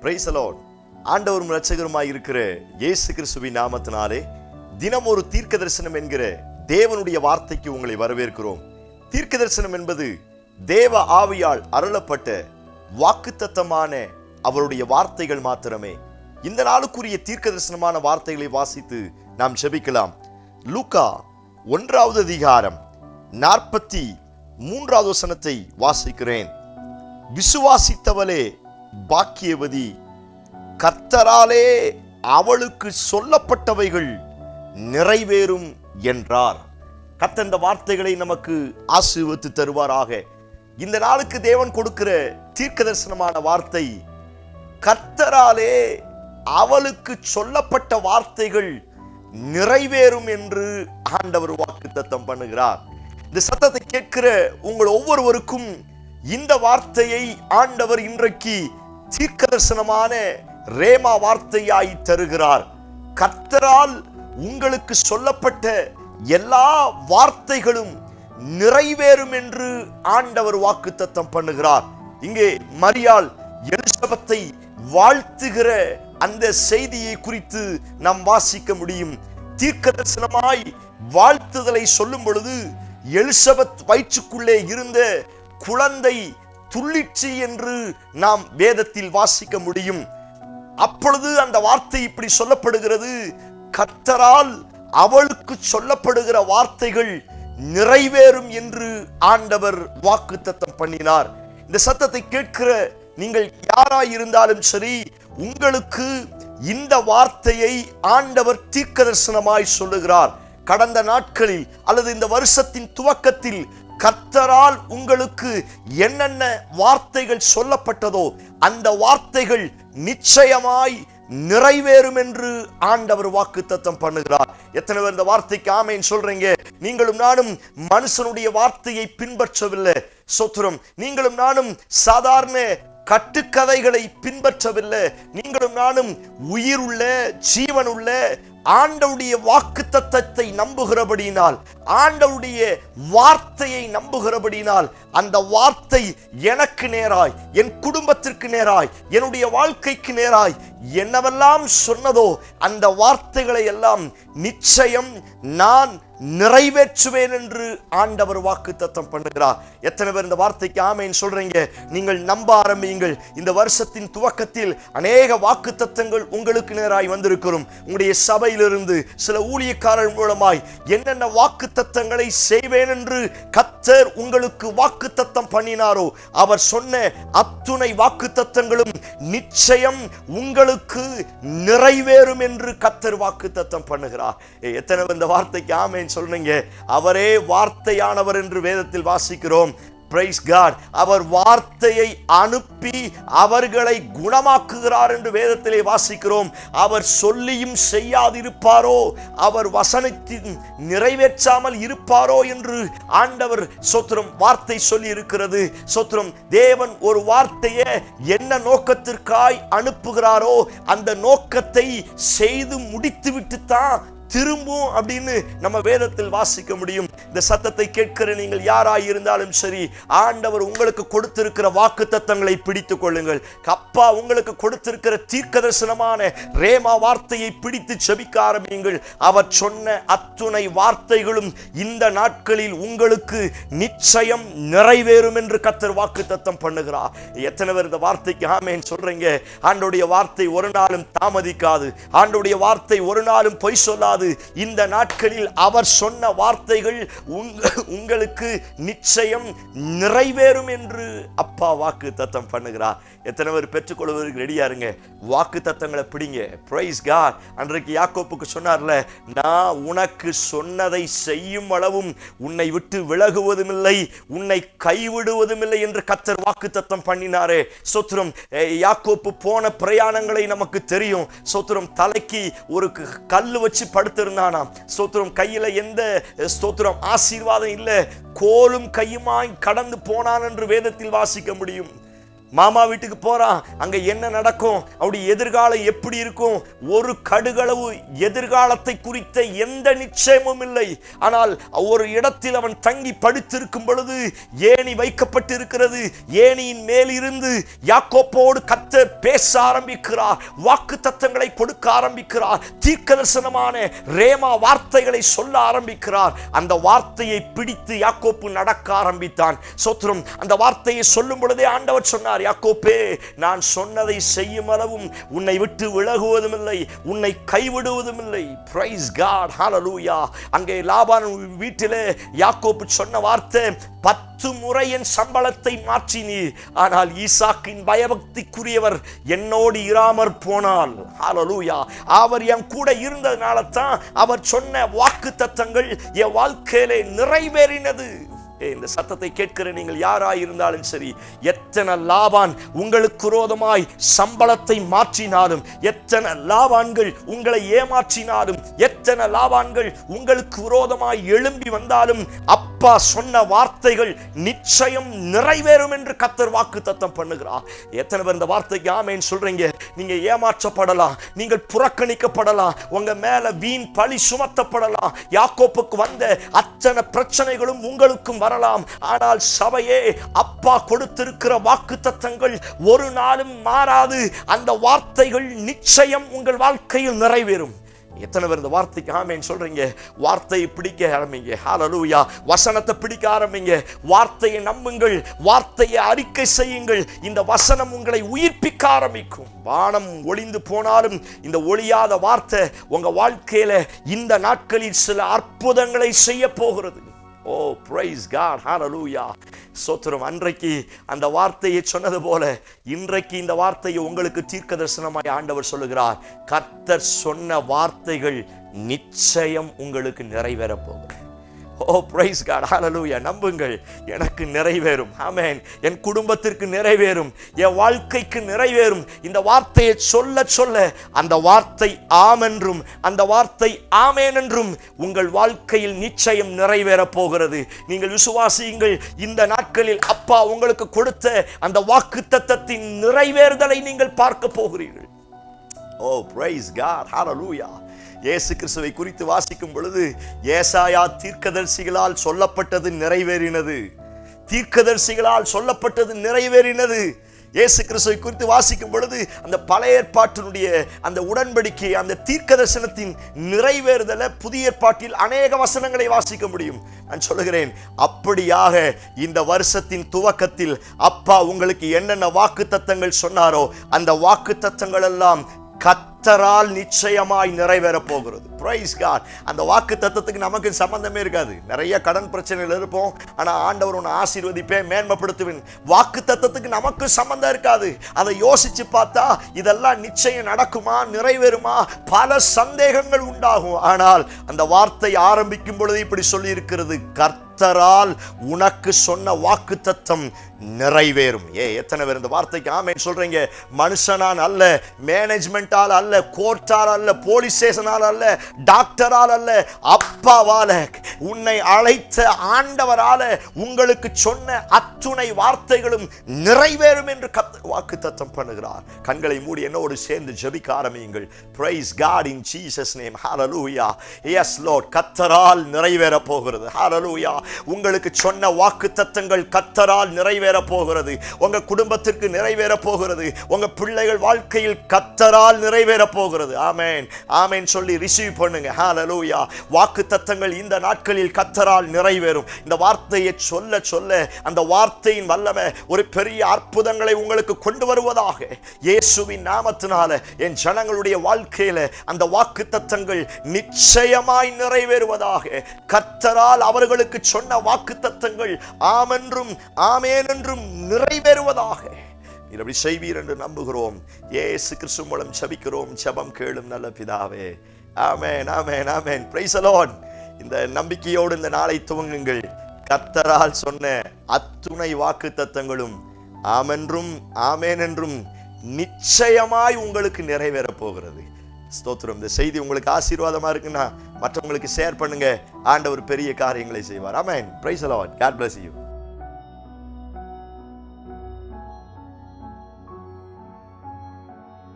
Price the Lord. ஆண்டவரும் இரட்சகருமாய் இருக்கிற இயேசு கிறிஸ்துவின் நாமத்தினாலே தினம் ஒரு தீர்க்க தரிசனம் என்கிற தேவனுடைய வார்த்தைக்கு உங்களை வரவேற்கிறோம். தீர்க்க தரிசனம் என்பது தேவ ஆவியால் அருளப்பட்ட வாக்குத்தத்தமான அவருடைய வார்த்தைகள் மாத்திரமே. இந்த நாளுக்குரிய தீர்க்க தரிசனமான வார்த்தைகளை வாசித்து நாம் ஜெபிக்கலாம். லூக்கா 1வது அதிகாரம் 43வது வசனத்தை வாசிக்கிறேன். விசுவாசித்தவளே பாக்கியவதி, கர்த்தராலே அவளுக்கு சொல்லப்பட்டவைகள் நிறைவேறும் என்றார். கர்த்தர் இந்த வார்த்தைகளை நமக்கு ஆசீர்வதித்து தருவாராக. இந்த நாளுக்கு தேவன் கொடுக்கிற தீர்க்க தரிசனமான வார்த்தை, கர்த்தராலே அவளுக்கு சொல்லப்பட்ட வார்த்தைகள் நிறைவேறும் என்று ஆண்டவர் வாக்குத்தத்தம் பண்ணுகிறார். இந்த சத்தத்தை கேட்கிற உங்கள் ஒவ்வொருவருக்கும் இந்த வார்த்தையை ஆண்டவர் இன்றைக்கு தீர்க்க தரிசனமான ரேமா வார்த்தையாய் தருகிறார். கர்த்தரால் உங்களுக்கு சொல்லப்பட்ட எல்லா வார்த்தைகளும் நிறைவேறும் என்று ஆண்டவர் வாக்குத்தத்தம் பண்ணுகிறார். இங்கே மரியாள் எலிசபெத்தை வாழ்த்துகிற அந்த செய்தியை குறித்து நாம் வாசிக்க முடியும். தீர்க்க தரிசனமாய் வாழ்த்துதலை சொல்லும் பொழுது எலிசபெத் வயிற்றுக்குள்ளே இருந்த குழந்தை துள்ளிச்சு என்று நாம் வேதத்தில் வாசிக்க முடியும். அப்பொழுது அந்த வார்த்தை இப்படி சொல்லப்படுகிறது, கர்த்தரால் அவளுக்கு சொல்லப்படுகிற வார்த்தைகள் நிறைவேறும் என்று ஆண்டவர் வாக்குத்தத்தம் பண்ணினார். இந்த சத்தத்தை கேட்கிற நீங்கள் யாராய் இருந்தாலும் சரி, உங்களுக்கு இந்த வார்த்தையை ஆண்டவர் தீர்க்க தரிசனமாய் சொல்லுகிறார். கடந்த நாட்களில் அல்லது இந்த வருஷத்தின் துவக்கத்தில் கர்த்தரால் உங்களுக்கு என்னென்ன வார்த்தைகள் சொல்லப்பட்டதோ அந்த வார்த்தைகள் நிச்சயமாய் நிறைவேறும் என்று ஆண்டவர் வாக்குத்தத்தம் பண்ணுகிறார். எத்தனை பேர் இந்த வார்த்தைக்கு ஆமென் சொல்றீங்க? நீங்களும் நானும் மனுஷனுடைய வார்த்தையை பின்பற்றவில்லை. ஸ்தோத்திரம். நீங்களும் நானும் சாதாரண கட்டுக்கதைகளை பின்பற்றவில்லை. நீங்களும் நானும் உயிருள்ள ஜீவனுள்ள ஆண்டவருடைய வாக்குத்தத்தத்தை நம்புகிறபடியினால், ஆண்டவருடைய வார்த்தையை நம்புகிறபடியினால், அந்த வார்த்தை எனக்கு நேராய், என் குடும்பத்திற்கு நேராய், என்னுடைய வாழ்க்கைக்கு நேராய் என்னவெல்லாம் சொன்னதோ அந்த வார்த்தைகளை எல்லாம் நிச்சயம் நான் நிறைவேற்றுவேன் என்று ஆண்டவர் வாக்குத்தத்தம் பண்ணுகிறார். எத்தனை பேர் இந்த வார்த்தைக்கு ஆமென் சொல்றீங்க? நீங்கள் நம்ப ஆரம்பியுங்கள். இந்த வருஷத்தின் துவக்கத்தில் அநேக வாக்குத்தத்தங்கள் உங்களுக்கு நேராய் வந்திருக்கிறோம். உங்களுடைய சபையிலிருந்து சில ஊழியக்காரர் மூலமாய் என்னென்ன வாக்குத்தத்தங்களை செய்வேன் என்று கர்த்தர் உங்களுக்கு வாக்குத்தத்தம் பண்ணினாரோ அவர் சொன்ன அத்துணை வாக்குத்தத்தங்களும் நிச்சயம் உங்களுக்கு நிறைவேறும் என்று கர்த்தர் வாக்குத்தத்தம் பண்ணுகிறார். எத்தனை பேர் இந்த வார்த்தைக்கு ஆமென் சொல்றீங்க? அவரே வார்த்தையானவர் என்று வேதத்தில் வாசிக்கிறோம். Praise God. அவர் வார்த்தையை அனுப்பி அவர்களை குணமாக்குகிறார் என்று வேதத்திலே வாசிக்கிறோம். அவர் சொல்லியும் செய்யாதிருப்பாரோ, அவர் வசனத்தின் நிறைவேற்றாமல் இருப்பாரோ என்று ஆண்டவர் ஸ்தோத்திரம் வார்த்தை சொல்லி இருக்கிறது. ஸ்தோத்திரம். தேவன் ஒரு வார்த்தையை என்ன நோக்கத்திற்காய் அனுப்புகிறாரோ அந்த நோக்கத்தை செய்து முடித்துவிட்டு தான் திரும்பும் அப்படின்னு நம்ம வேதத்தில் வாசிக்க முடியும். இந்த சத்தத்தை கேட்கிற நீங்கள் யாராய் இருந்தாலும் சரி, ஆண்டவர் உங்களுக்கு கொடுத்திருக்கிற வாக்குத்தத்தங்களை பிடித்துக் கொள்ளுங்கள். அப்பா உங்களுக்கு கொடுத்திருக்கிற தீர்க்க தரிசனமான ரேமா வார்த்தையை பிடித்து ஜெபிக்க ஆரம்பியுங்கள். அவர் சொன்ன அத்துணை வார்த்தைகளும் இந்த நாட்களில் உங்களுக்கு நிச்சயம் நிறைவேறும் என்று கர்த்தர் வாக்குத்தத்தம் பண்ணுகிறார். எத்தனை பேர் இந்த வார்த்தைக்கு ஆமென் சொல்றீங்க? ஆண்டவருடைய வார்த்தை ஒரு நாளும் தாமதிக்காது. ஆண்டவருடைய வார்த்தை ஒரு நாளும் பொய் சொல்லாது. இந்த நாட்களில் அவர் சொன்ன வார்த்தைகள் உங்களுக்கு நிச்சயம் நிறைவேறும் என்று அப்பா வாக்கு தத்தம் பண்ணுகிறார். எத்தனை பேர் பெற்றுக்கொள்வதற்கு ரெடியா இருங்க? வாக்கு தத்தங்களை பிடிங்க. Praise God. அன்றைக்கு யாக்கோப்புக்கு சொன்னார்ல, நான் உனக்கு சொன்னதை செய்யும் அளவும் உன்னை விட்டு விலகுவதும் இல்லை, உன்னை கைவிடுவதும் இல்லை என்று கர்த்தர் வாக்கு தத்தம் பண்ணினாரே. ஸ்தோத்திரம். யாக்கோப்பு போன பிரயாணங்களை நமக்கு தெரியும். ஸ்தோத்திரம். தலைக்கு ஒரு கல்லு வச்சு படுத்திருந்தானாம். ஸ்தோத்திரம். கையில எந்த ஸ்தோத்திரம் ஆசீர்வாதம் இல்லை, கோலும் கையுமாய் கடந்து போனான் என்று வேதத்தில் வாசிக்க முடியும். மாமா வீட்டுக்கு போறான், அங்க என்ன நடக்கும், அவருடைய எதிர்காலம் எப்படி இருக்கும், ஒரு கடுகளவு எதிர்காலத்தை குறித்த எந்த நிச்சயமும் இல்லை. ஆனால் ஒரு இடத்தில் அவன் தங்கி படுத்திருக்கும் பொழுது ஏணி வைக்கப்பட்டிருக்கிறது. ஏணியின் மேலிருந்து யாக்கோப்போடு கர்த்தர் பேச ஆரம்பிக்கிறார், வாக்கு தத்தங்களை கொடுக்க ஆரம்பிக்கிறார், தீர்க்கதரிசனமான ரேமா வார்த்தைகளை சொல்ல ஆரம்பிக்கிறார். அந்த வார்த்தையை பிடித்து யாக்கோப்பு நடக்க ஆரம்பித்தான். சோத்திரம். அந்த வார்த்தையை சொல்லும் பொழுதே ஆண்டவர் சொன்னார், யாக்கோப்பே, நான் சொன்னதை செய்யும் அளவும் உன்னை விட்டு விலகுவதும் இல்லை, உன்னை கைவிடுவதும் இல்லை. பிரைஸ் காட், ஹல்லேலூயா. அங்கே லாபான் வீட்டிலே யாக்கோப்பு சொன்ன வார்த்தை, 10 முறை என் சம்பளத்தை மாற்றினீர், ஆனால் ஈசாக்கின் பயபக்திக்குரியவர் என்னோடு இராமற் போனால். ஹல்லேலூயா. அவர் என் கூட இருந்ததுனால தான் அவர் சொன்ன வாக்கு தத்தங்கள் என் வாழ்க்கையிலே நிறைவேறினது. இந்த சத்தத்தை கேட்கிற நீங்கள் யாராய் இருந்தாலும் சரி, எத்தனை லாபான் உங்களுக்கு விரோதமாய் சம்பளத்தை மாற்றினாலும், எத்தனை லாபான்கள் உங்களை ஏமாற்றினாலும், எத்தனை லாபான்கள் உங்களுக்கு விரோதமாய் எழும்பி வந்தாலும், அப்பா சொன்ன வார்த்தைகள் நிச்சயம் நிறைவேறும் என்று கர்த்தர் வாக்கு தத்தம் பண்ணுகிறார். எத்தனை பேர் இந்த வார்த்தைக்கு ஆமென் சொல்றீங்க? நீங்க ஏமாற்றப்படலாம், நீங்கள் புறக்கணிக்கப்படலாம், உங்க மேல வீண் பழி சுமத்தப்படலாம், யாக்கோப்புக்கு வந்த அத்தனை பிரச்சனைகளும் உங்களுக்கும் வரலாம். ஆனால் சபையே, அப்பா கொடுத்திருக்கிற வாக்கு தத்தங்கள் ஒரு நாளும் மாறாது. அந்த வார்த்தைகள் நிச்சயம் உங்கள் வாழ்க்கையில் நிறைவேறும். எத்தனை பேர் இந்த வார்த்தைக்கு ஆமென் சொல்றீங்க? வார்த்தையை பிடிக்க ஆரம்பிங்க. ஹல்லேலூயா. வசனத்தை பிடிக்க ஆரம்பிங்க. வார்த்தையை நம்புங்கள், வார்த்தையை அறிக்கை செய்யுங்கள். இந்த வசனம் உங்களை உயிர்ப்பிக்க ஆரம்பிக்கும். வானம் ஒளிந்து போனாலும் இந்த ஒளியாத வார்த்தை உங்க வாழ்க்கையில இந்த நாட்களில் சில அற்புதங்களை செய்ய போகிறது. ஓ, பிரைஸ் காட், ஹல்லேலூயா. சோத்திரம். அன்றைக்கு அந்த வார்த்தையை சொன்னது போல இன்றைக்கு இந்த வார்த்தையை உங்களுக்கு தீர்க்க தரிசனமாய் ஆண்டவர் சொல்லுகிறார். கர்த்தர் சொன்ன வார்த்தைகள் நிச்சயம் உங்களுக்கு நிறைவேற போகிறது. ஓ, பிரைஸ் காட், ஹல்லேலூயா. நம்புங்கள், எனக்கு நிறைவேறும். ஆமென். என் குடும்பத்திற்கு நிறைவேறும், என் வாழ்க்கைக்கு நிறைவேறும். இந்த வார்த்தையை சொல்ல சொல்ல அந்த வார்த்தை ஆம் என்றும் அந்த வார்த்தை ஆமென் என்றும் உங்கள் வாழ்க்கையில் நிச்சயம் நிறைவேற போகிறது. நீங்கள் விசுவாசியுங்கள். இந்த நாட்களில் அப்பா உங்களுக்கு கொடுத்த அந்த வாக்குத்தத்தத்தின் நிறைவேறுதலை நீங்கள் பார்க்க போகிறீர்கள். ஓ, பிரைஸ் காட், ஹல்லேலூயா. இயேசு கிறிஸ்துவை குறித்து வாசிக்கும் பொழுது ஏசாயா தீர்க்கதரிசிகளால் சொல்லப்பட்டது நிறைவேறினது. தீர்க்கதரிசிகளால் சொல்லப்பட்டது நிறைவேறினது. இயேசு கிறிஸ்துவை குறித்து வாசிக்கும் பொழுது அந்த பழைய ஏற்பாட்டினுடைய அந்த உடன்படிக்கை, அந்த தீர்க்க தரிசனத்தின் நிறைவேறுதலை புதிய ஏற்பாட்டில் அநேக வசனங்களை வாசிக்க முடியும். நான் சொல்லுகிறேன், அப்படியாக இந்த வருஷத்தின் துவக்கத்தில் அப்பா உங்களுக்கு என்னென்ன வாக்கு தத்தங்கள் சொன்னாரோ அந்த வாக்கு தத்தங்கள் எல்லாம் கர்த்தரால் நிச்சயமாய் நிறைவேற போகிறது. Praise God. அந்த வாக்கு தத்தத்துக்கு நமக்கு சம்பந்தமே இருக்காது. நிறைய கடன் பிரச்சனைகள் இருப்போம், ஆனா ஆண்டவர் உன்னை ஆசீர்வதிப்பேன், மேன்மைப்படுத்துவேன். வாக்கு தத்தத்துக்கு நமக்கு சம்பந்தம் இருக்காது. அதை யோசிச்சு பார்த்தா இதெல்லாம் நிச்சயம் நடக்குமா, நிறைவேறுமா, பல சந்தேகங்கள் உண்டாகும். ஆனால் அந்த வார்த்தை ஆரம்பிக்கும் பொழுது இப்படி சொல்லி இருக்கிறது, கர்த்தரால் உனக்கு சொன்ன வாக்கு தத்தம் நிறைவேறும். எத்தனை பேர் இந்த வார்த்தைக்கு ஆமென் சொல்றீங்க? மனுஷனால் அல்ல, மேனேஜ்மெண்டால் அல்ல, கோர்ட்டால் அல்ல, போலீஸ் ஸ்டேஷனால் அல்ல, டாக்டரால் அல்ல, அப்பாவால, உன்னை அழைத்த ஆண்டவரால உங்களுக்கு சொன்ன அத்துணை வார்த்தைகளும் நிறைவேறும் என்று வாக்கு தத்தம் பண்ணுகிறார். கண்களை மூடி என்னோடு சேர்ந்து ஜெபிக்க ஆரம்பியுங்கள். Praise God in Jesus name. Hallelujah. Yes Lord. கர்த்தரால் நிறைவேற போகிறது. Hallelujah. உங்களுக்கு சொன்ன வாக்கு தத்தங்கள் கர்த்தரால் நிறைவேற போகிறது. உங்க குடும்பத்திற்கு நிறைவேற போகிறது. உங்க பிள்ளைகள் வாழ்க்கையில் கர்த்தரால் நிறைவேற போகிறது. ஆமென் ஆமென் சொல்லி ரிசீவ் பண்ணுங்க. ஹalleluya. வாக்கு தத்தங்கள் இந்த நாட்களில் கர்த்தரால் நிறைவேறும். இந்த வார்த்தையை சொல்ல சொல்ல அந்த வார்த்தையின் வல்லமை ஒரு பெரிய அற்புதங்களை உங்களுக்கு கொண்டு வருவதாக இயேசுவின் நாமத்தினால என் ஜனங்களுடைய வாழ்க்கையில அந்த வாக்கு தத்தங்கள் நிச்சயமாய் நிறைவேறுவதாக. கர்த்தரால் அவர்களுக்கு சொன்ன வாக்கு தத்தங்கள் ஆமென்றும் ஆமென் என்றும் நிறைவேறுவதாக அப்படி செய்வீர் என்று நம்புகிறோம். இயேசு கிறிஸ்து மூலம் ஜெபிக்கிறோம். ஜெபம் கேளும் நல்ல பிதாவே. Amen amen amen. Praise the Lord. இந்த நம்பிக்கையோடு இந்த நாளை துவங்குங்கள். கர்த்தரால் சொன்ன அத்துணை வாக்கு தத்தங்களும் ஆமென்றும் ஆமென் என்றும் நிச்சயமாய் உங்களுக்கு நிறைவேற போகிறது. ஸ்தோத்திரம். இந்த செய்தி உங்களுக்கு ஆசீர்வாதமா இருக்குன்னா மற்றவங்களுக்கு ஷேர் பண்ணுங்க. ஆண்டவர் பெரிய காரியங்களை செய்வார். Amen. Praise the Lord. God bless you.